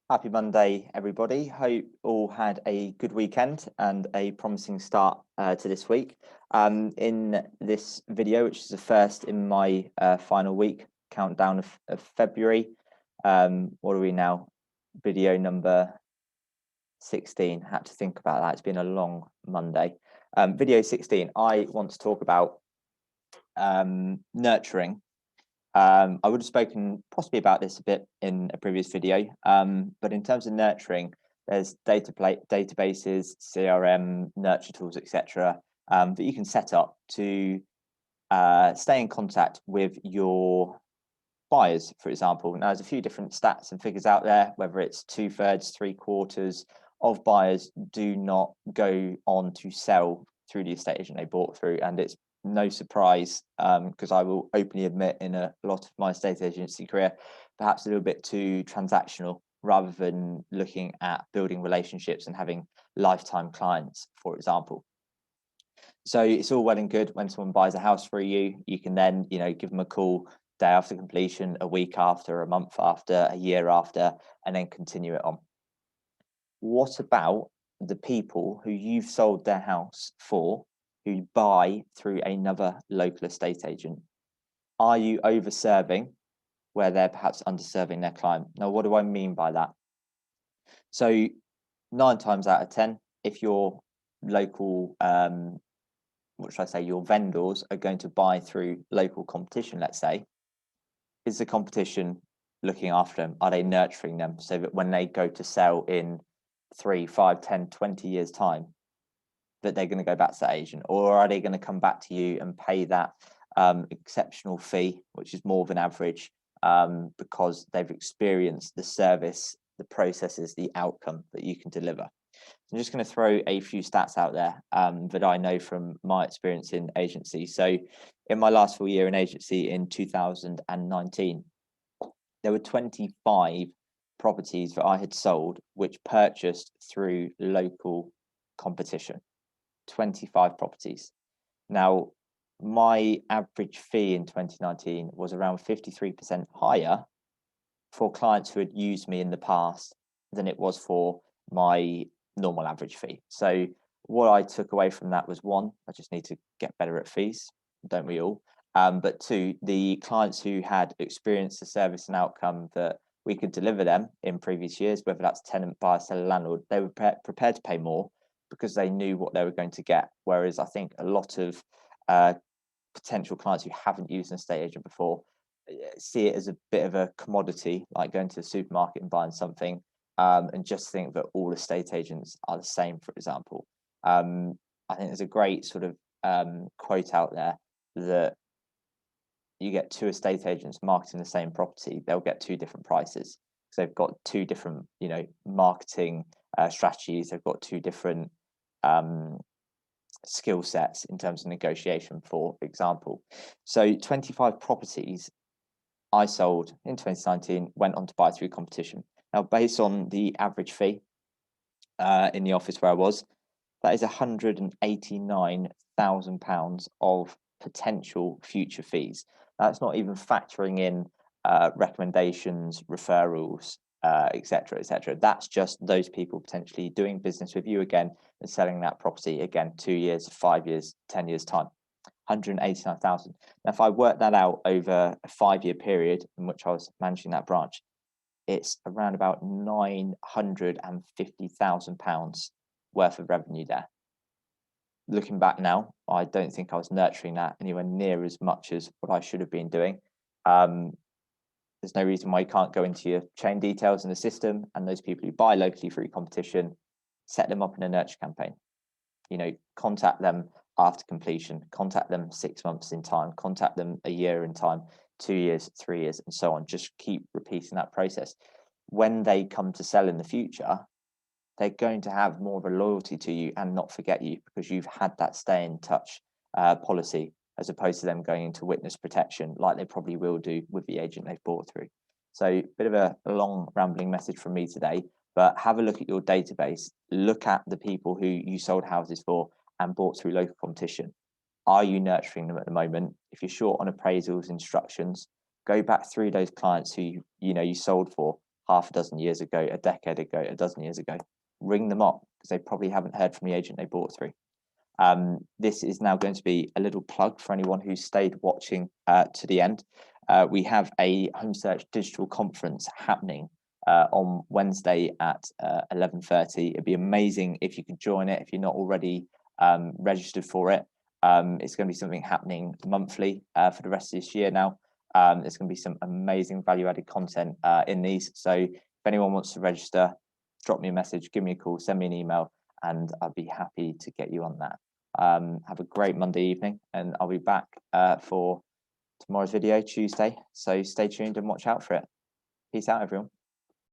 Happy Monday, everybody. Hope all had a good weekend and a promising start to this week. In this video, which is the first in my final week countdown of February, what are we now? Video number 16. Had to think about that. It's been a long Monday. Video 16, I want to talk about nurturing. I would have spoken possibly about this a bit in a previous video, but in terms of nurturing, there's databases, CRM, nurture tools, etc., that you can set up to stay in contact with your buyers, for example. Now, there's a few different stats and figures out there, whether it's 2/3, 3/4 of buyers do not go on to sell through the estate agent they bought through, and it's no surprise, because I will openly admit in a lot of my estate agency career, perhaps a little bit too transactional rather than looking at building relationships and having lifetime clients, for example. So it's all well and good when someone buys a house for you, you can then, give them a call day after completion, a week after, a month after, a year after, and then continue it on. What about the people who you've sold their house for, who buy through another local estate agent? Are you over-serving where they're perhaps underserving their client? Now, what do I mean by that? So 9 times out of 10, if your local, what should I say, your vendors are going to buy through local competition, let's say, is the competition looking after them? Are they nurturing them so that when they go to sell in 3, 5, 10, 20 years time, that they're going to go back to that agent? Or are they going to come back to you and pay that exceptional fee, which is more than average, because they've experienced the service, the processes, the outcome that you can deliver? I'm just going to throw a few stats out there that I know from my experience in agency. So in my last full year in agency in 2019, there were 25 properties that I had sold which purchased through local competition. 25 properties. Now, my average fee in 2019 was around 53% higher for clients who had used me in the past than it was for my normal average fee. So what I took away from that was, one, I just need to get better at fees, don't we all? But two, the clients who had experienced the service and outcome that we could deliver them in previous years, whether that's tenant, buyer, seller, landlord, they were prepared to pay more because they knew what they were going to get. Whereas I think a lot of potential clients who haven't used an estate agent before see it as a bit of a commodity, like going to the supermarket and buying something, and just think that all estate agents are the same, for example. I think there's a great sort of quote out there that you get 2 estate agents marketing the same property, they'll get 2 different prices because they've got 2 different, marketing strategies. They've got 2 different skill sets in terms of negotiation, for example. So 25 properties I sold in 2019 went on to buy through competition. Now, based on the average fee in the office where I was, that is £189,000 of potential future fees. That's not even factoring in recommendations, referrals, etc., etc. That's just those people potentially doing business with you again and selling that property again 2 years, 5 years, 10 years time. 189,000. Now, if I work that out over a 5-year period in which I was managing that branch, it's around about £950,000 worth of revenue there. Looking back now, I don't think I was nurturing that anywhere near as much as what I should have been doing. There's no reason why you can't go into your chain details in the system and those people who buy locally through competition, set them up in a nurture campaign. Contact them after completion, contact them 6 months in time, contact them a year in time, 2 years, 3 years, and so on. Just keep repeating that process. When they come to sell in the future, they're going to have more of a loyalty to you and not forget you because you've had that stay in touch policy, as opposed to them going into witness protection like they probably will do with the agent they've bought through. So a bit of a long rambling message from me today, but have a look at your database, look at the people who you sold houses for and bought through local competition. Are you nurturing them at the moment? If you're short on appraisals, instructions, go back through those clients who you sold for half a dozen years ago, a decade ago, a dozen years ago. Ring them up because they probably haven't heard from the agent they bought through. This is now going to be a little plug for anyone who stayed watching to the end. We have a Home Search digital conference happening on Wednesday at 11:30. It'd be amazing if you could join it if you're not already registered for it. It's going to be something happening monthly for the rest of this year now. There's going to be some amazing value-added content in these. So if anyone wants to register, drop me a message, give me a call, send me an email, and I'll be happy to get you on that. Have a great Monday evening, and I'll be back for tomorrow's video, Tuesday. So stay tuned and watch out for it. Peace out, everyone.